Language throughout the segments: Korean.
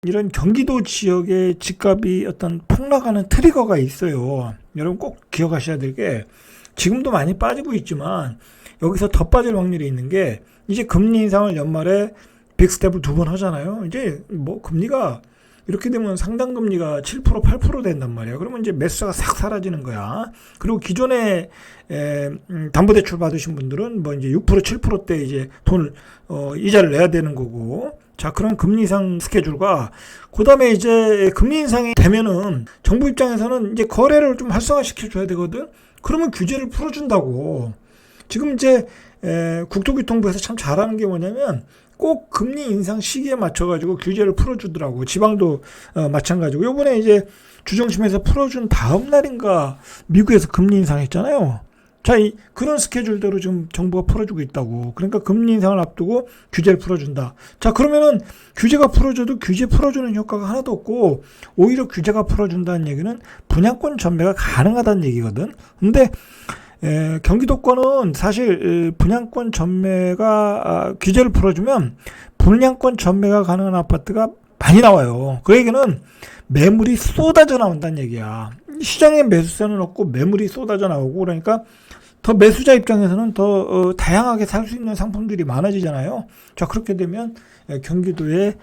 이런 경기도 지역의 집값이 어떤 폭락하는 트리거가 있어요. 여러분 꼭 기억하셔야 될 게 지금도 많이 빠지고 있지만 여기서 더 빠질 확률이 있는 게 이제 금리 인상을 연말에 빅스텝을 2번 하잖아요. 이제 뭐 금리가 이렇게 되면 상당 금리가 7% 8% 된단 말이야. 그러면 이제 매수자가 싹 사라지는 거야. 그리고 기존에 담보대출 받으신 분들은 뭐 이제 6% 7%대 이제 돈을 이자를 내야 되는 거고. 자, 그런 금리 인상 스케줄과 그다음에 이제 금리 인상이 되면은 정부 입장에서는 이제 거래를 좀 활성화시켜 줘야 되거든. 그러면 규제를 풀어준다고. 지금 이제 국토교통부에서 참 잘하는 게 뭐냐면 꼭 금리 인상 시기에 맞춰가지고 규제를 풀어주더라고. 지방도 마찬가지고. 요번에 이제 주정심에서 풀어준 다음 날인가 미국에서 금리 인상했잖아요. 자, 그런 스케줄대로 지금 정부가 풀어주고 있다고. 그러니까 금리 인상을 앞두고 규제를 풀어준다. 자, 그러면은 규제가 풀어줘도 규제 풀어주는 효과가 하나도 없고 오히려 규제가 풀어준다는 얘기는 분양권 전매가 가능하다는 얘기거든. 근데 경기도권은 사실 분양권 전매가 규제를 풀어주면 분양권 전매가 가능한 아파트가 많이 나와요. 그 얘기는 매물이 쏟아져 나온다는 얘기야. 시장에 매수세는 없고 매물이 쏟아져 나오고 그러니까 더 매수자 입장에서는 더 다양하게 살 수 있는 상품들이 많아지잖아요. 자, 그렇게 되면 경기도의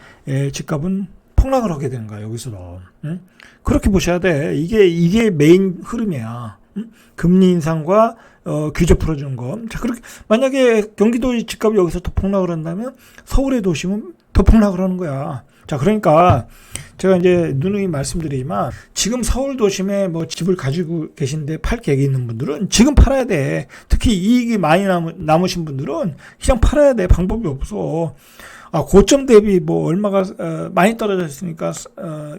집값은 폭락을 하게 되는 거야. 여기서도. 응? 그렇게 보셔야 돼. 이게 메인 흐름이야. 응? 금리 인상과 규제 풀어주는 거. 자, 그렇게 만약에 경기도의 집값이 여기서 더 폭락을 한다면 서울의 도심은 더 폭락을 하는 거야. 자, 그러니까 제가 이제 누누이 말씀드리지만 지금 서울 도심에 뭐 집을 가지고 계신데 팔 계획이 있는 분들은 지금 팔아야 돼. 특히 이익이 많이 남으신 분들은 그냥 팔아야 돼. 방법이 없어. 고점 대비 뭐 얼마가 많이 떨어졌으니까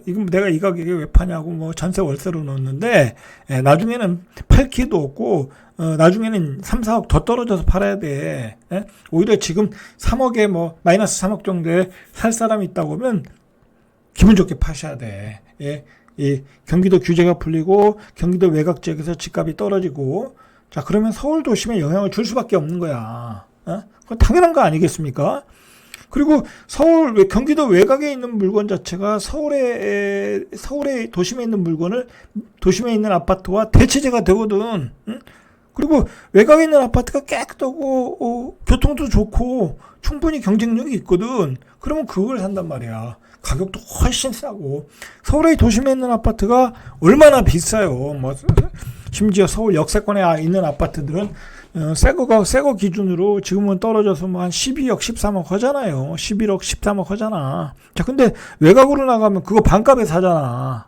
이건 내가 이 가격에 왜 파냐고 뭐 전세 월세로 넣었는데 나중에는 팔 기회도 없고 나중에는 3, 4억 더 떨어져서 팔아야 돼. 오히려 지금 3억에 뭐 마이너스 3억 정도에 살 사람이 있다고 하면 기분 좋게 파셔야 돼. 이 경기도 규제가 풀리고 경기도 외곽 지역에서 집값이 떨어지고 자, 그러면 서울 도심에 영향을 줄 수밖에 없는 거야. 그건 당연한 거 아니겠습니까? 그리고 경기도 외곽에 있는 물건 자체가 서울의 도심에 있는 물건을 도심에 있는 아파트와 대체제가 되거든. 응? 그리고 외곽에 있는 아파트가 깨끗하고 교통도 좋고 충분히 경쟁력이 있거든. 그러면 그걸 산단 말이야. 가격도 훨씬 싸고 서울의 도심에 있는 아파트가 얼마나 비싸요. 뭐 심지어 서울 역세권에 있는 아파트들은 새거 기준으로 지금은 떨어져서 뭐 한 12억, 13억 하잖아요. 11억, 13억 하잖아. 자, 근데 외곽으로 나가면 그거 반값에 사잖아.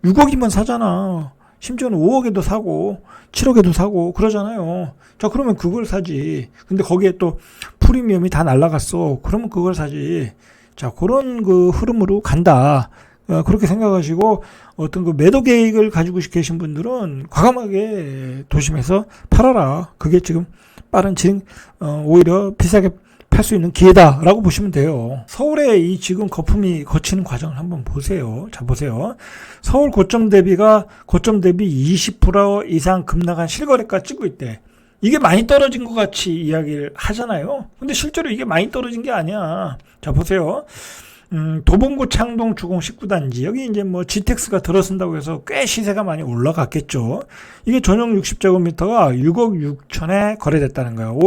6억이면 사잖아. 심지어는 5억에도 사고, 7억에도 사고, 그러잖아요. 자, 그러면 그걸 사지. 근데 거기에 또 프리미엄이 다 날라갔어. 그러면 그걸 사지. 자, 그런 그 흐름으로 간다. 그렇게 생각하시고 어떤 그 매도 계획을 가지고 계신 분들은 과감하게 도심에서 팔아라. 그게 지금 빠른 오히려 비싸게 팔 수 있는 기회다라고 보시면 돼요. 서울의 이 지금 거품이 거치는 과정을 한번 보세요. 자, 보세요. 서울 고점 대비 20% 이상 급락한 실거래가 찍고 있대. 이게 많이 떨어진 것 같이 이야기를 하잖아요. 근데 실제로 이게 많이 떨어진 게 아니야. 자, 보세요. 도봉구 창동 주공 19단지 여기 이제 뭐 GTX가 들어선다고 해서 꽤 시세가 많이 올라갔겠죠. 이게 전용 60제곱미터가 6억 6천에 거래됐다는 거예요.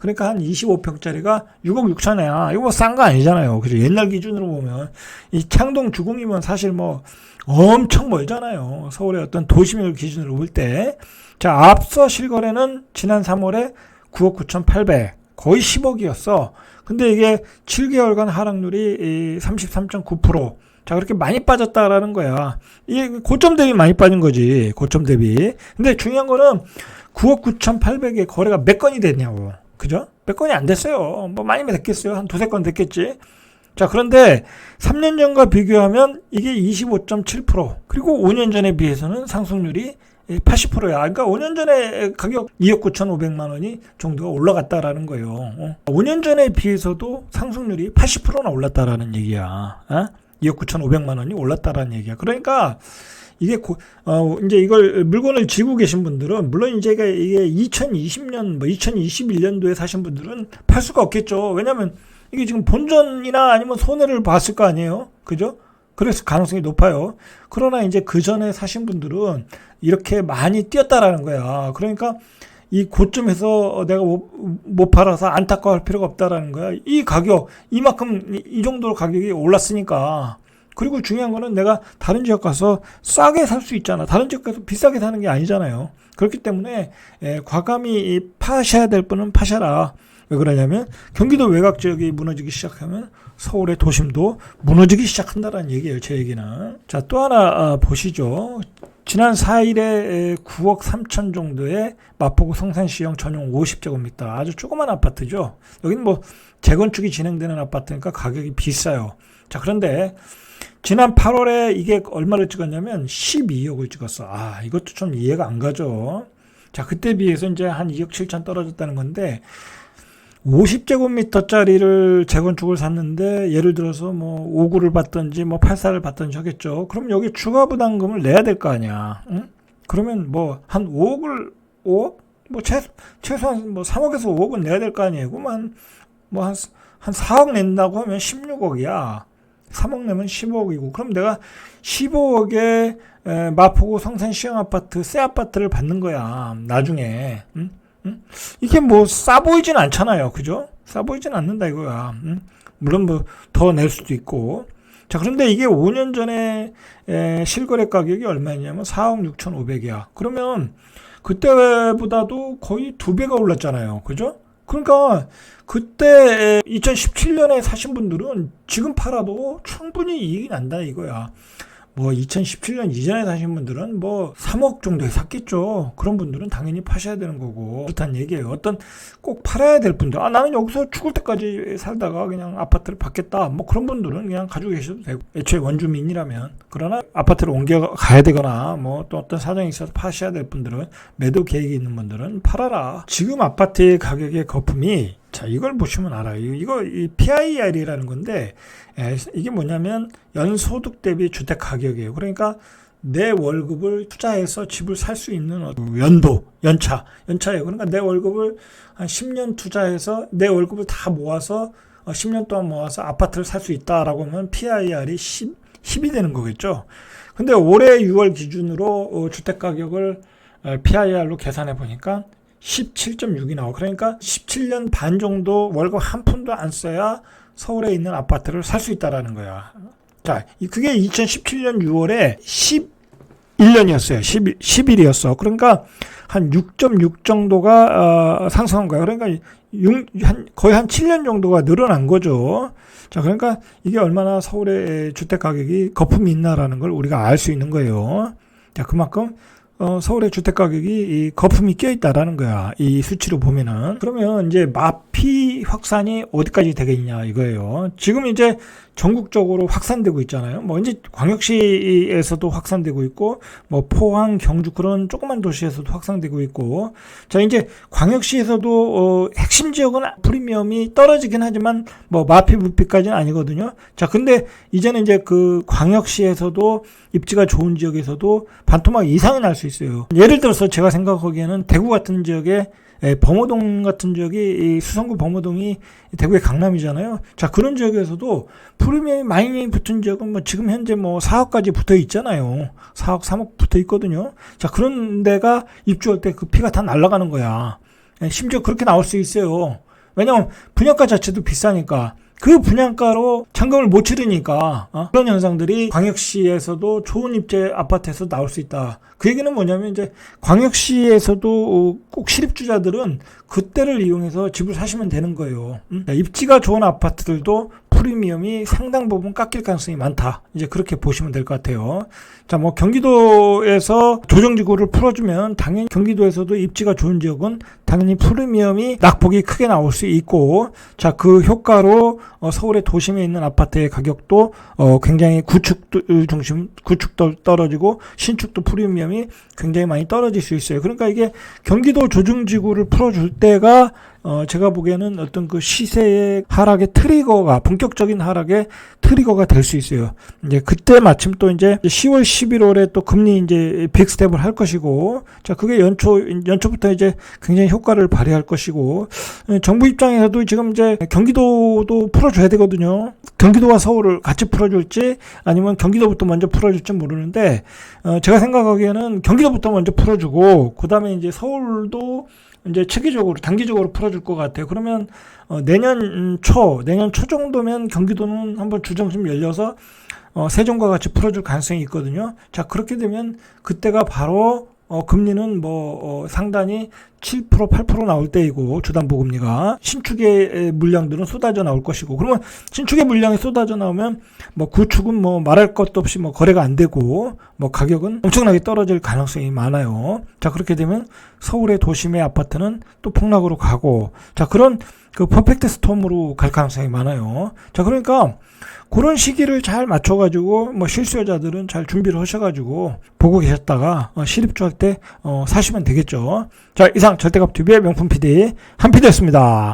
그러니까 한 25평짜리가 6억 6천이야. 이거 뭐 싼 거 아니잖아요. 그죠? 옛날 기준으로 보면 이 창동 주공이면 사실 뭐 엄청 멀잖아요. 서울의 어떤 도심을 기준으로 볼 때. 자, 앞서 실거래는 지난 3월에 9억 9,800 거의 10억이었어. 근데 이게 7개월간 하락률이 33.9%. 자, 그렇게 많이 빠졌다라는 거야. 이게 고점 대비 많이 빠진 거지. 고점 대비. 근데 중요한 거는 9억 9,800의 거래가 몇 건이 됐냐고. 그죠? 몇 건이 안 됐어요. 뭐 많이 됐겠어요. 한 두세 건 됐겠지. 자, 그런데 3년 전과 비교하면 이게 25.7%. 그리고 5년 전에 비해서는 상승률이 80%야. 그러니까 5년 전에 가격 2억 9,500만 원이 정도가 올라갔다라는 거예요. 5년 전에 비해서도 상승률이 80%나 올랐다라는 얘기야. 2억 9,500만 원이 올랐다라는 얘기야. 그러니까 이게 이제 이걸 물건을 지고 계신 분들은 물론 이제 이게 2020년 2021년도에 사신 분들은 팔 수가 없겠죠. 왜냐면 이게 지금 본전이나 아니면 손해를 봤을 거 아니에요? 그죠? 그래서 가능성이 높아요. 그러나 이제 그 전에 사신 분들은 이렇게 많이 뛰었다라는 거야. 그러니까 이 고점에서 내가 못 팔아서 안타까워할 필요가 없다라는 거야. 이 가격, 이만큼, 이 정도로 가격이 올랐으니까. 그리고 중요한 거는 내가 다른 지역 가서 싸게 살 수 있잖아. 다른 지역 가서 비싸게 사는 게 아니잖아요. 그렇기 때문에 과감히 파셔야 될 분은 파셔라. 왜 그러냐면 경기도 외곽 지역이 무너지기 시작하면 서울의 도심도 무너지기 시작한다는 얘기예요. 제 얘기는. 자, 또 하나 보시죠. 지난 4일에 9억 3천 정도의 마포구 성산시형 전용 50제곱미터 아주 조그만 아파트죠. 여기는 뭐 재건축이 진행되는 아파트니까 가격이 비싸요. 자, 그런데 지난 8월에 이게 얼마를 찍었냐면 12억을 찍었어. 아, 이것도 좀 이해가 안 가죠. 자, 그때 비해서 이제 한 2억 7천 떨어졌다는 건데 50제곱미터짜리를 재건축을 샀는데 예를 들어서 뭐 5구를 받든지 뭐 8사를 받든지 하겠죠. 그럼 여기 추가 부담금을 내야 될 거 아니야. 응? 그러면 뭐 한 5억? 뭐 최소한 뭐 3억에서 5억은 내야 될 거 아니에요. 그만 뭐 한 4억 낸다고 하면 16억이야. 3억 내면 15억이고. 그럼 내가 15억에 마포구 성산시형 아파트 새 아파트를 받는 거야. 나중에. 응? 이게 뭐 싸 보이진 않잖아요. 그죠? 싸 보이진 않는다 이거야. 물론 뭐 더 낼 수도 있고. 자, 그런데 이게 5년 전에 실거래 가격이 얼마였냐면 4억 6,500이야. 그러면 그때보다도 거의 2배가 올랐잖아요. 그죠? 그러니까 그때 2017년에 사신 분들은 지금 팔아도 충분히 이익이 난다 이거야. 뭐 2017년 이전에 사신 분들은 뭐 3억 정도에 샀겠죠. 그런 분들은 당연히 파셔야 되는 거고 그렇다는 얘기예요. 어떤 꼭 팔아야 될 분들, 나는 여기서 죽을 때까지 살다가 그냥 아파트를 받겠다, 뭐 그런 분들은 그냥 가지고 계셔도 되고, 애초에 원주민이라면. 그러나 아파트를 옮겨 가야 되거나 뭐 또 어떤 사정이 있어서 파셔야 될 분들은, 매도 계획이 있는 분들은 팔아라. 지금 아파트의 가격의 거품이, 자, 이걸 보시면 알아요. 이 PIR이라는 건데, 이게 뭐냐면 연소득 대비 주택 가격이에요. 그러니까 내 월급을 투자해서 집을 살 수 있는 연차예요. 그러니까 내 월급을 한 10년 투자해서 내 월급을 다 모아서 10년 동안 모아서 아파트를 살 수 있다라고 하면 PIR이 10이 되는 거겠죠. 근데 올해 6월 기준으로 주택 가격을 PIR로 계산해 보니까 17.6이 나와. 그러니까 17년 반 정도 월급 한 푼도 안 써야 서울에 있는 아파트를 살 수 있다라는 거야. 자, 그게 2017년 6월에 11년이었어요. 11일이었어. 그러니까 한 6.6 정도가 상승한 거야. 그러니까 거의 한 7년 정도가 늘어난 거죠. 자, 그러니까 이게 얼마나 서울의 주택 가격이 거품이 있나라는 걸 우리가 알 수 있는 거예요. 자, 그만큼 서울의 주택 가격이 거품이 껴있다라는 거야. 이 수치로 보면은. 그러면 이제 마피 확산이 어디까지 되겠냐 이거예요. 지금 이제 전국적으로 확산되고 있잖아요. 뭐 이제 광역시에서도 확산되고 있고, 뭐 포항, 경주 그런 조그만 도시에서도 확산되고 있고. 자, 이제 광역시에서도 핵심 지역은 프리미엄이 떨어지긴 하지만 뭐 마피 부피까지는 아니거든요. 자, 근데 이제는 이제 그 광역시에서도 입지가 좋은 지역에서도 반토막 이상이 날 수 있어요. 예를 들어서 제가 생각하기에는 대구 같은 지역에 범어동 같은 지역이, 수성구 범어동이 대구의 강남이잖아요. 자, 그런 지역에서도 프리미엄이 많이 붙은 지역은 뭐 지금 현재 뭐 4억까지 붙어 있잖아요. 4억, 3억 붙어 있거든요. 자, 그런 데가 입주할 때 그 피가 다 날아가는 거야. 심지어 그렇게 나올 수 있어요. 왜냐면 분양가 자체도 비싸니까. 그 분양가로 잔금을 못 치르니까 그런 현상들이 광역시에서도 좋은 입지 아파트에서 나올 수 있다. 그 얘기는 뭐냐면 이제 광역시에서도 꼭 실입주자들은 그때를 이용해서 집을 사시면 되는 거예요. 입지가 좋은 아파트들도 프리미엄이 상당 부분 깎일 가능성이 많다. 이제 그렇게 보시면 될 것 같아요. 자, 뭐 경기도에서 조정지구를 풀어주면 당연히 경기도에서도 입지가 좋은 지역은 당연히 프리미엄이 낙폭이 크게 나올 수 있고, 자, 그 효과로 서울의 도심에 있는 아파트의 가격도 굉장히 구축도 떨어지고 신축도 프리미엄이 굉장히 많이 떨어질 수 있어요. 그러니까 이게 경기도 조정지구를 풀어줄 때가 제가 보기에는 어떤 그 시세의 하락의 트리거가, 본격적인 하락의 트리거가 될 수 있어요. 이제 그때 마침 또 이제 10월, 11월에 또 금리 이제 빅스텝을 할 것이고, 자, 그게 연초부터 이제 굉장히 효과를 발휘할 것이고, 정부 입장에서도 지금 이제 경기도도 풀어줘야 되거든요. 경기도와 서울을 같이 풀어줄지 아니면 경기도부터 먼저 풀어줄지 모르는데, 제가 생각하기에는 경기도부터 먼저 풀어주고, 그 다음에 이제 서울도 이제 체계적으로, 단기적으로 풀어줄 것 같아요. 그러면, 내년 초 정도면 경기도는 한번 주정점 열려서, 세종과 같이 풀어줄 가능성이 있거든요. 자, 그렇게 되면 그때가 바로 금리는 상단이 7%, 8% 나올 때이고, 주담보금리가 신축의 물량들은 쏟아져 나올 것이고, 그러면 신축의 물량이 쏟아져 나오면 구축은 말할 것도 없이 거래가 안 되고, 가격은 엄청나게 떨어질 가능성이 많아요. 자, 그렇게 되면 서울의 도심의 아파트는 또 폭락으로 가고, 자, 그런 그 퍼펙트 스톰으로 갈 가능성이 많아요. 자, 그러니까 그런 시기를 잘 맞춰가지고 실수요자들은 잘 준비를 하셔가지고 보고 계셨다가 실입주할 때 사시면 되겠죠. 자, 이상 절대값TV의 명품 PD 한PD였습니다.